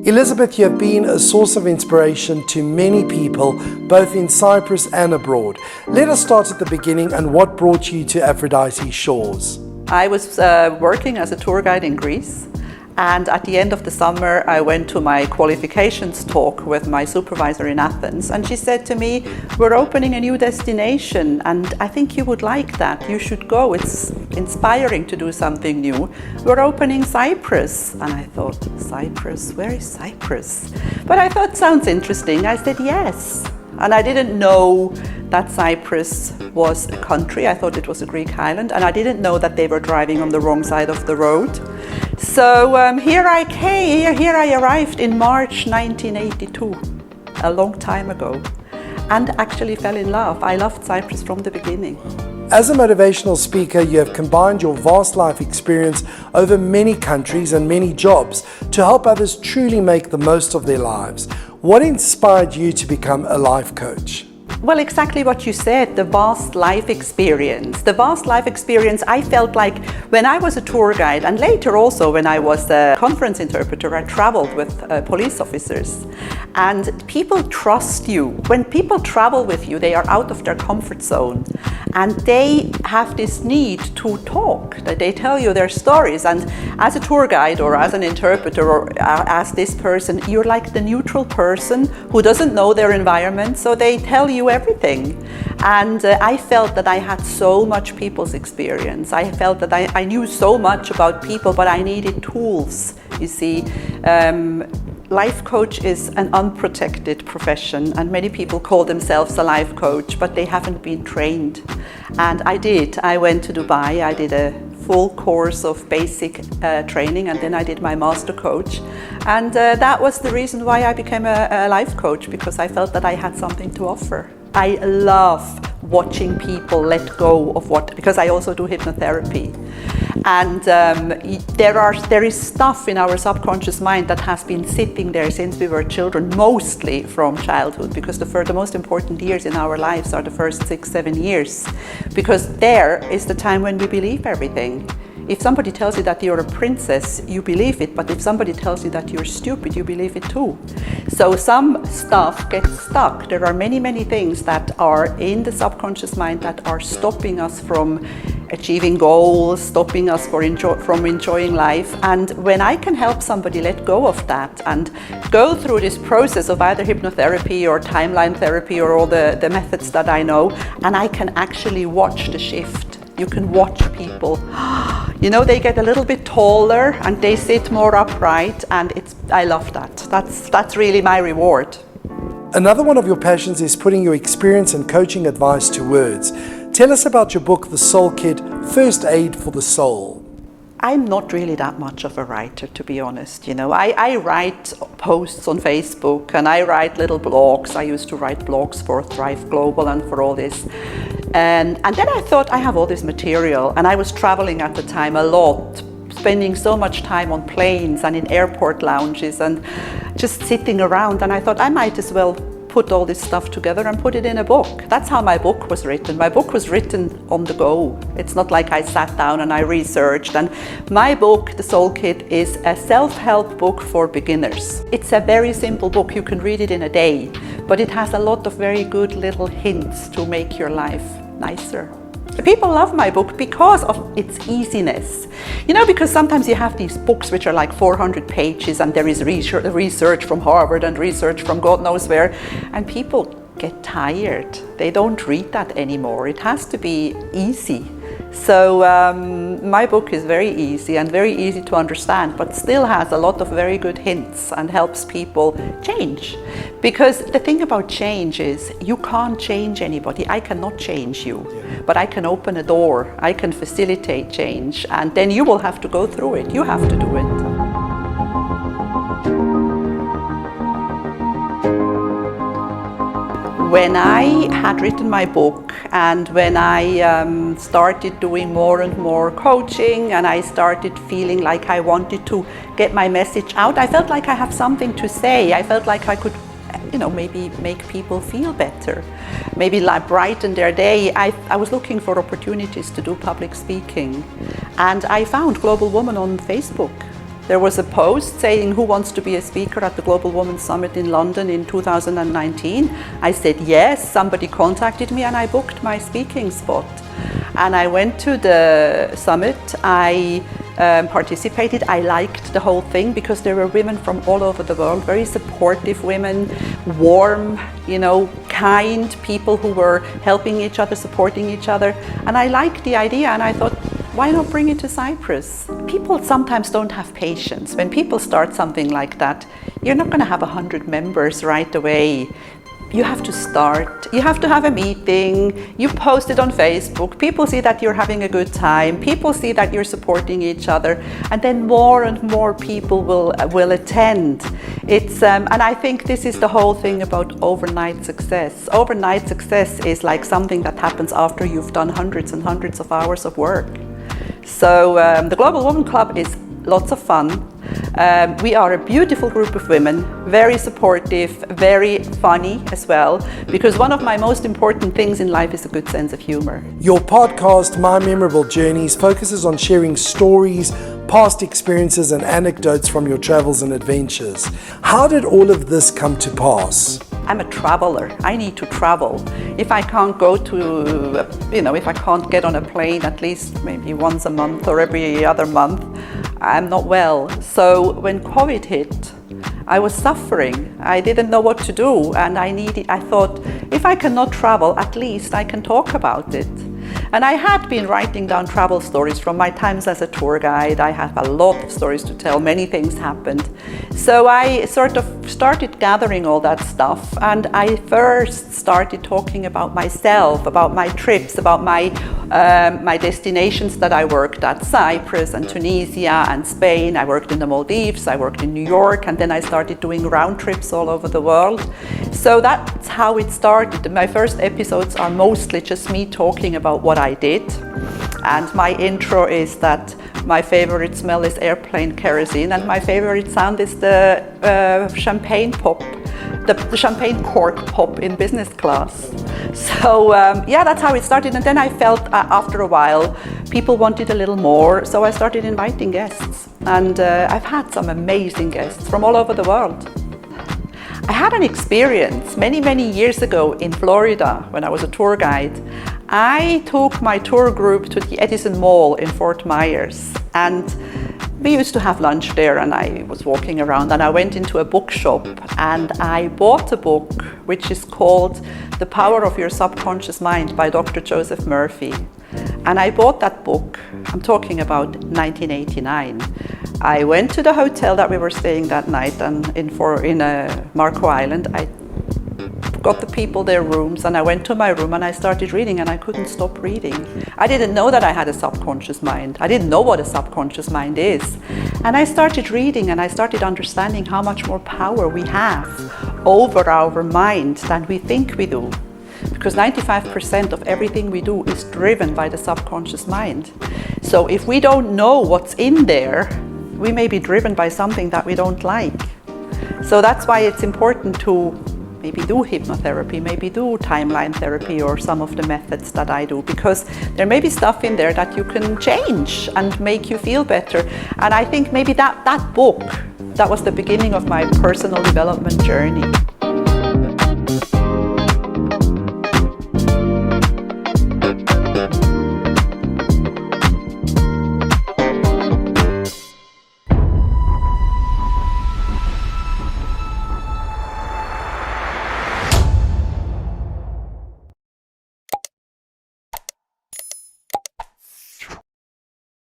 Elisabeth, you have been a source of inspiration to many people, both in Cyprus and abroad. Let us start at the beginning and what brought you to Aphrodite's shores. I was working as a tour guide in Greece, and at the end of the summer I went to my qualifications talk with my supervisor in Athens, and she said to me, "We're opening a new destination and I think you would like that. You should go. It's inspiring to do something new. We're opening Cyprus." And I thought, Cyprus? Where is Cyprus? But I thought, sounds interesting. I said yes. And I didn't know that Cyprus was a country. I thought it was a Greek island, and I didn't know that they were driving on the wrong side of the road. So here I arrived in March 1982, a long time ago, and actually fell in love. I loved Cyprus from the beginning. As a motivational speaker, you have combined your vast life experience over many countries and many jobs to help others truly make the most of their lives. What inspired you to become a life coach? Well, exactly what you said, the vast life experience. The vast life experience, I felt like when I was a tour guide, and later also when I was a conference interpreter, I traveled with police officers. And people trust you. When people travel with you, they are out of their comfort zone. And they have this need to talk, that they tell you their stories. And as a tour guide or as an interpreter or as this person, you're like the neutral person who doesn't know their environment, so they tell you everything. And I felt that I had so much people's experience. I felt that I knew so much about people, but I needed tools. You see, life coach is an unprotected profession, and many people call themselves a life coach, but they haven't been trained. And I did. I went to Dubai. I did a full course of basic training, and then I did my master coach. And that was the reason why I became a life coach, because I felt that I had something to offer. I love watching people let go of because I also do hypnotherapy. And there is stuff in our subconscious mind that has been sitting there since we were children, mostly from childhood, because the most important years in our lives are the first 6-7 years, because there is the time when we believe everything. If somebody tells you that you're a princess, you believe it, but if somebody tells you that you're stupid, you believe it too. So some stuff gets stuck. There are many, many things that are in the subconscious mind that are stopping us from achieving goals, stopping us from enjoying life. And when I can help somebody let go of that and go through this process of either hypnotherapy or timeline therapy or all the methods that I know, and I can actually watch the shift. You can watch people, you know, they get a little bit taller and they sit more upright, and I love that. That's really my reward. Another one of your passions is putting your experience and coaching advice to words. Tell us about your book, The Soul Kit, First Aid for the Soul. I'm not really that much of a writer, to be honest. You know, I write posts on Facebook and I write little blogs. I used to write blogs for Thrive Global and for all this. And then I thought, I have all this material, and I was traveling at the time a lot, spending so much time on planes and in airport lounges and just sitting around. And I thought I might as well put all this stuff together and put it in a book. That's how my book was written. My book was written on the go. It's not like I sat down and I researched. And my book, The Soul Kit, is a self-help book for beginners. It's a very simple book. You can read it in a day, but it has a lot of very good little hints to make your life nicer. People love my book because of its easiness. You know, because sometimes you have these books which are like 400 pages and there is research from Harvard and research from God knows where, and people get tired. They don't read that anymore. It has to be easy. So my book is very easy and very easy to understand, but still has a lot of very good hints and helps people change. Because the thing about change is you can't change anybody. I cannot change you, but I can open a door. I can facilitate change, and then you will have to go through it. You have to do it. When I had written my book and when I started doing more and more coaching and I started feeling like I wanted to get my message out, I felt like I have something to say. I felt like I could, you know, maybe make people feel better, maybe like brighten their day. I was looking for opportunities to do public speaking, and I found Global Woman on Facebook. There was a post saying who wants to be a speaker at the Global Woman Summit in London in 2019. I said yes, somebody contacted me and I booked my speaking spot. And I went to the summit, I participated, I liked the whole thing because there were women from all over the world, very supportive women, warm, kind people who were helping each other, supporting each other. And I liked the idea and I thought, why not bring it to Cyprus? People sometimes don't have patience. When people start something like that, you're not going to have 100 members right away. You have to start, you have to have a meeting, you post it on Facebook, people see that you're having a good time, people see that you're supporting each other, and then more and more people will attend. And I think this is the whole thing about overnight success. Overnight success is like something that happens after you've done hundreds and hundreds of hours of work. So the Global Woman Club is lots of fun. We are a beautiful group of women, very supportive, very funny as well, because one of my most important things in life is a good sense of humor. Your podcast, My Memorable Journeys, focuses on sharing stories, past experiences and anecdotes from your travels and adventures. How did all of this come to pass? I'm a traveler. I need to travel. If I can't go to, if I can't get on a plane at least maybe once a month or every other month, I'm not well. So when COVID hit, I was suffering. I didn't know what to do, and I thought, if I cannot travel, at least I can talk about it. And I had been writing down travel stories from my times as a tour guide. I have a lot of stories to tell, many things happened. So I sort of started gathering all that stuff, and I first started talking about myself, about my trips, about my destinations that I worked at, Cyprus and Tunisia and Spain. I worked in the Maldives, I worked in New York, and then I started doing round trips all over the world. So that's how it started. My first episodes are mostly just me talking about what I did. And my intro is that my favorite smell is airplane kerosene, and my favorite sound is the champagne pop, the champagne cork pop in business class. So that's how it started. And then I felt after a while people wanted a little more, so I started inviting guests. And I've had some amazing guests from all over the world. I had an experience many, many years ago in Florida when I was a tour guide. I took my tour group to the Edison Mall in Fort Myers, and we used to have lunch there, and I was walking around and I went into a bookshop and I bought a book which is called The Power of Your Subconscious Mind by Dr. Joseph Murphy. And I bought that book, I'm talking about 1989. I went to the hotel that we were staying that night and in Marco Island. I got the people their rooms and I went to my room and I started reading, and I couldn't stop reading. I didn't know that I had a subconscious mind. I didn't know what a subconscious mind is. And I started reading and I started understanding how much more power we have over our mind than we think we do. Because 95% of everything we do is driven by the subconscious mind. So if we don't know what's in there, we may be driven by something that we don't like. So that's why it's important to maybe do hypnotherapy, maybe do timeline therapy or some of the methods that I do, because there may be stuff in there that you can change and make you feel better. And I think maybe that book, that was the beginning of my personal development journey.